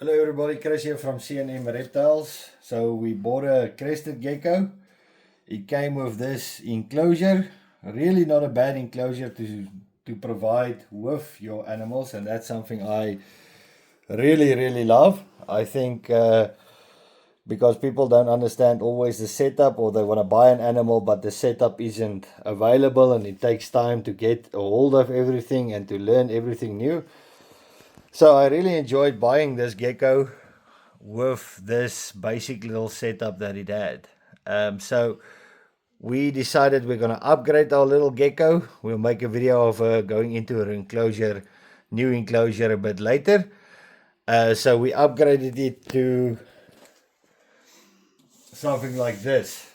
Hello everybody, Chris here from C&M Reptiles. So we bought a crested gecko. It came with this enclosure. Really not a bad enclosure to provide with your animals, and that's something I really love. I think because people don't understand always the setup, or they want to buy an animal but the setup isn't available and it takes time to get a hold of everything and to learn everything new. So I really enjoyed buying this gecko with this basic little setup that it had. So we decided we're going to upgrade our little gecko. We'll make a video of going into her enclosure, new enclosure, a bit later. So we upgraded it to something like this.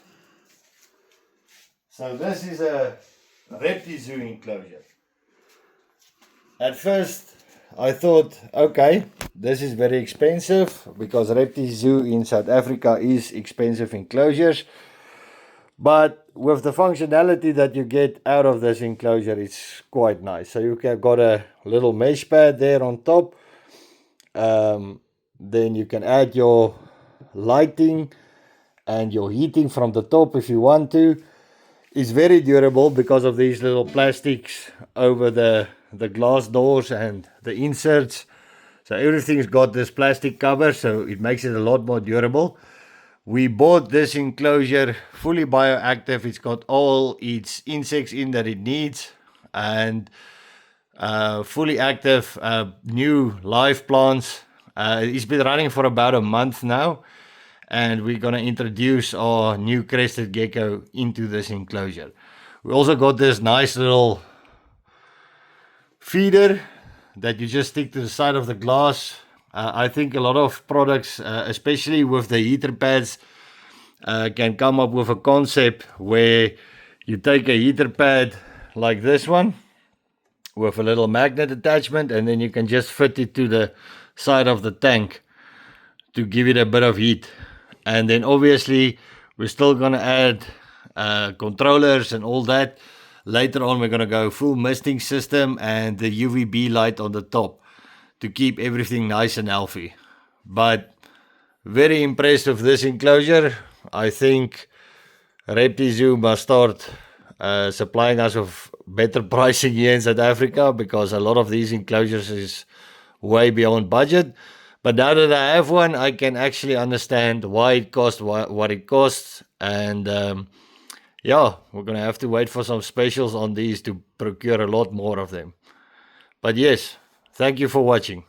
So this is a ReptiZoo enclosure. At first I thought, okay, this is very expensive because ReptiZoo in South Africa is expensive enclosures. But with the functionality that you get out of this enclosure, it's quite nice. So you got a little mesh pad there on top. Then you can add your lighting and your heating from the top if you want to. It's very durable because of these little plastics over the glass doors and the inserts. So everything's got this plastic cover, so it makes it a lot more durable. We bought this enclosure fully bioactive. It's got all its insects in that it needs, and fully active new live plants. It's been running for about a month now, and we're going to introduce our new crested gecko into this enclosure. We also got this nice little feeder that you just stick to the side of the glass. I think a lot of products, especially with the heater pads, can come up with a concept where you take a heater pad like this one with a little magnet attachment, and then you can just fit it to the side of the tank to give it a bit of heat. And then obviously we're still going to add controllers and all that. Later on we're going to go full misting system and the UVB light on the top to keep everything nice and healthy. But very impressed with this enclosure. I think ReptiZoo must start supplying us with better pricing here in South Africa, because a lot of these enclosures is way beyond budget. But now that I have one, I can actually understand why it costs what it costs. And yeah, we're going to have to wait for some specials on these to procure a lot more of them. But yes, thank you for watching.